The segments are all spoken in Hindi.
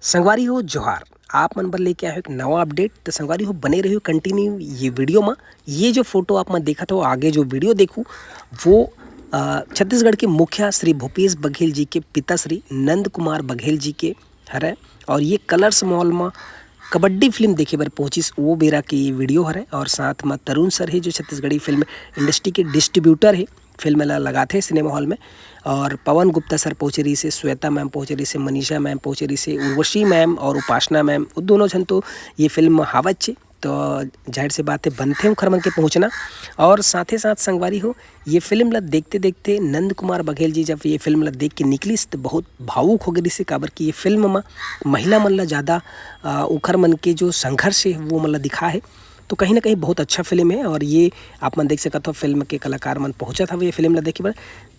संगवारी हो जोहार। आप मन बर लेके आए हो एक नवा अपडेट। तो संगवारी हो बने रहियो कंटिन्यू ये वीडियो में। ये जो फोटो आप मन देखत हो आगे जो वीडियो देखूँ वो छत्तीसगढ़ के मुखिया श्री भूपेश बघेल जी के पिता श्री नंद कुमार बघेल जी के हरे। और ये कलर्स मॉल में कबड्डी फिल्म देखे बर पहुंचिस वो बेरा के ये वीडियो हरे। और साथ में तरुण सर है जो छत्तीसगढ़ी फिल्म इंडस्ट्री के डिस्ट्रीब्यूटर है, फिल्म ला लगाते सिनेमा हॉल में। और पवन गुप्ता सर पहुँचे रही से, श्वेता मैम पहुँचे रही से, मनीषा मैम पहुँचे रही से, उर्वशी मैम और उपासना मैम वो दोनों जन तो ये फिल्म हावत छे। तो जाहिर सी बात है बनते हैं खरमन के पहुँचना। और साथ ही साथ संगवारी हो ये फिल्म ला देखते देखते नंद कुमार बघेल जी जब ये फिल्म ला देख के निकली तो बहुत भावुक हो गई से, काबर कि ये फिल्म में महिला मन ला ज़्यादा उखर मन के जो संघर्ष है वो मतलब दिखा है। तो कहीं ना कहीं बहुत अच्छा फिल्म है। और ये आप मन देख सकते हो फिल्म के कलाकार मन पहुंचा था ये फिल्म ला देखे बर।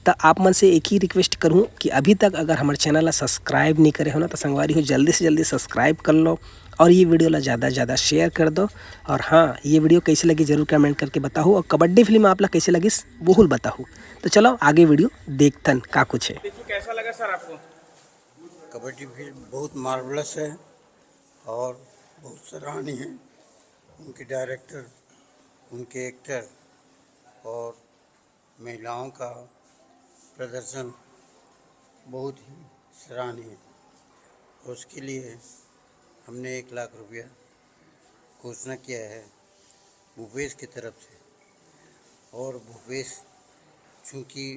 तो आप मन से एक ही रिक्वेस्ट करूँ कि अभी तक अगर हमारे चैनल ला सब्सक्राइब नहीं करे हो ना तो संगवारी हो जल्दी से जल्दी सब्सक्राइब कर लो और ये वीडियो ला ज़्यादा से ज़्यादा शेयर कर दो। और हाँ, ये वीडियो कैसे लगी जरूर कमेंट करके बताओ। और कबड्डी फिल्म आप ला कैसे लगी वो बताओ। तो चलो आगे वीडियो देखतन का कुछ है। कैसा लगा सर आपको? कबड्डी फिल्म बहुत मार्वलस है और बहुत सराहनीय है। उनके डायरेक्टर, उनके एक्टर और महिलाओं का प्रदर्शन बहुत ही सराहनीय है। उसके लिए हमने 1 लाख रुपया घोषणा किया है भूपेश की तरफ से। और भूपेश चूँकि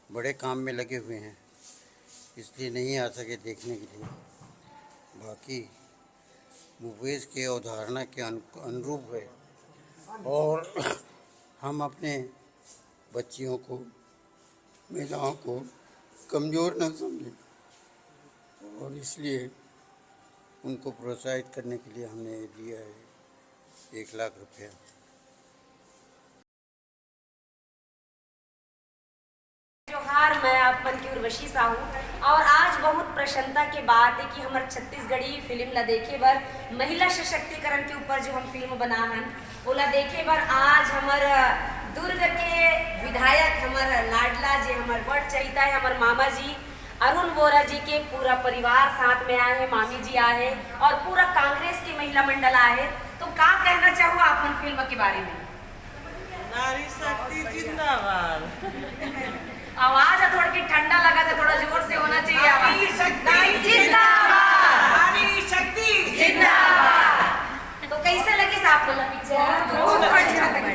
बड़े काम में लगे हुए हैं इसलिए नहीं आ सके देखने के लिए। बाकी भूपेश के अवधारणा के अनुरूप है और हम अपने बच्चियों को, महिलाओं को कमज़ोर न समझें और इसलिए उनको प्रोत्साहित करने के लिए हमने दिया है 1 लाख रुपया। जोहार, मैं आपन की उर्वशी साहू। और आज बहुत प्रसन्नता के बात है कि हमारे छत्तीसगढ़ी फिल्म ला देखे बर महिला सशक्तिकरण के ऊपर जो हम फिल्म बना हन ओला देखे बर आज हमार दुर्ग के विधायक हमार लाडला जी, हमार बड़ चहिता है हमार मामा जी अरुण बोरा जी के पूरा परिवार साथ में आए हैं, मामी जी आए हैं और पूरा कांग्रेस की महिला मंडल आए हैं। तो क्या कहना चाहूँ आपन फिल्म के बारे में? नारी शक्ति जिंदाबाद। आवाज है थोड़ा की ठंडा लगा था, थोड़ा जोर से होना चाहिए आवाज। नारी जिंदाबाद, नारी शक्ति जिंदाबाद। तो कैसे लगी आपको पिक्चर? बहुत अच्छा लगा।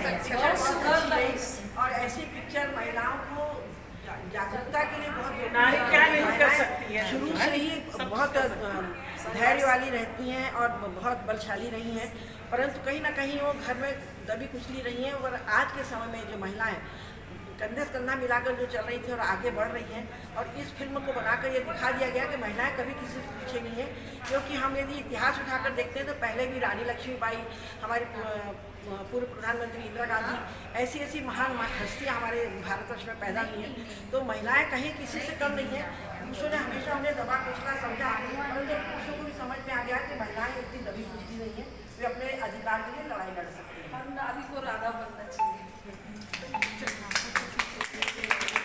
और ऐसी पिक्चर महिलाओं को जागरूकता के लिए बहुत जरूरी नारी है। क्या नहीं कर सकती है? शुरू से ही बहुत धैर्य वाली रहती हैं और बहुत बलशाली रही हैं, परंतु कहीं ना कहीं वो घर में दबी कुचली रही हैं। और आज के समय में जो महिलाएं कंधे से कंधा मिलाकर जो चल रही थी और आगे बढ़ रही हैं। और इस फिल्म को बनाकर ये दिखा दिया गया कि महिलाएं कभी किसी से पीछे नहीं है। क्योंकि हम यदि इतिहास उठाकर देखते हैं तो पहले भी रानी लक्ष्मीबाई, हमारी पूर्व प्रधानमंत्री इंदिरा गांधी, ऐसी ऐसी महान हस्तियाँ हमारे भारतवर्ष में पैदा हुई हैं। तो महिलाएं कहीं किसी से कम नहीं है। पुरुषों ने हमेशा उन्हें दबा कुचला समझा, परंतु पुरुषों को भी समझ में आ गया कि महिलाएं इतनी दबी कुचली नहीं है, वे अपने अधिकार के लिए लड़ाई लड़ सकती हैं। हम नारी को राधा बनना चाहिए।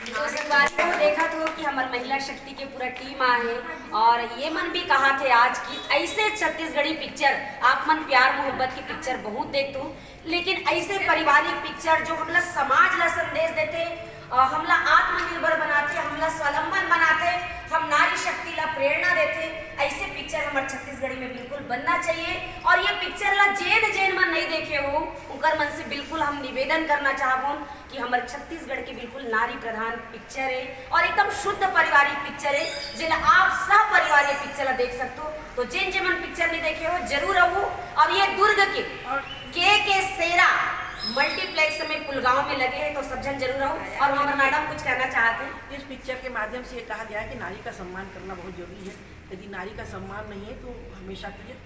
तो संगवारी को देखा तो कि हमारे महिला शक्ति के पूरा टीम आए और ये मन भी कहा थे आज की ऐसे छत्तीसगढ़ी पिक्चर आप मन प्यार मोहब्बत की पिक्चर बहुत देखते हो, लेकिन ऐसे पारिवारिक पिक्चर जो हमला समाज ला संदेश देते, हमला आत्मनिर्भर बनाते, हमला स्वावलंबन बनाते, हम नारी शक्ति ला प्रेरणा देते, ऐसे पिक्चर हमारे छत्तीसगढ़ी में बिल्कुल बनना चाहिए। और ये पिक्चर ला जेन मन नहीं देखे हो उनकर मन से बिल्कुल हम निवेदन करना चाहबो कि हमारे छत्तीसगढ़ की बिल्कुल नारी प्रधान पिक्चर है और एकदम शुद्ध पारिवारिक पिक्चर है जिला आप सब पारिवारिक पिक्चर देख सकते हो। तो जेन मन पिक्चर नहीं देखे हो जरूर आओ। और ये दुर्ग के सेरा मल्टीप्लेक्स में पुलगांव में लगे हैं तो सब जन जरूर आओ। और हमारे मैडम कुछ कहना चाहते हैं। इस पिक्चर के माध्यम से ये कहा गया है कि नारी का सम्मान करना बहुत जरूरी है। यदि नारी का सम्मान नहीं है तो हमेशा के लिए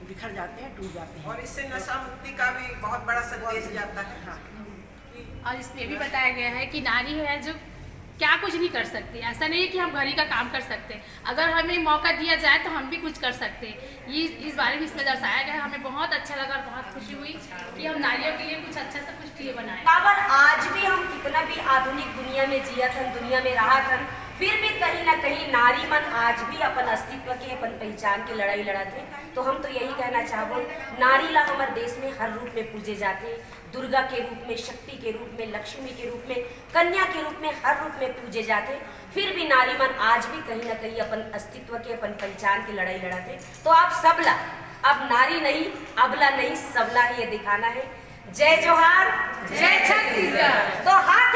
बिखर जाते हैं, टूट जाते हैं। और इससे नशा मुक्ति का भी बहुत बड़ा संदेश जाता है। हाँ। और इसमें भी बताया गया है कि नारी है जो क्या कुछ नहीं कर सकती। ऐसा नहीं है कि हम घर ही का काम कर सकते, अगर हमें मौका दिया जाए तो हम भी कुछ कर सकते हैं। ये इस बारे में इसमें दर्शाया गया। हमें बहुत अच्छा लगा और बहुत खुशी हुई कि हम नारियों के लिए कुछ अच्छा सा कुछ किए बनाए। पर आज भी हम कितना भी आधुनिक दुनिया में जिया था, दुनिया में रहा था, फिर भी कहीं ना कहीं नारी मन आज भी अपन अस्तित्व के, अपन पहचान के लड़ाई लड़त है। तो हम तो यही कहना चाहबो, नारी ला हमारे देश में हर रूप में पूजे जाते, दुर्गा के रूप में, शक्ति के रूप में, लक्ष्मी के रूप में, कन्या के रूप में, हर रूप में पूजे जाते। फिर भी नारी मन आज भी कहीं ना कहीं अपन अस्तित्व के, अपन पहचान की लड़ाई लड़ाते। तो आप सबला अब नारी नहीं, अबला नहीं, सबला ही ये दिखाना है। जय जोहार, जय छत्तीसगढ़। तो हाथ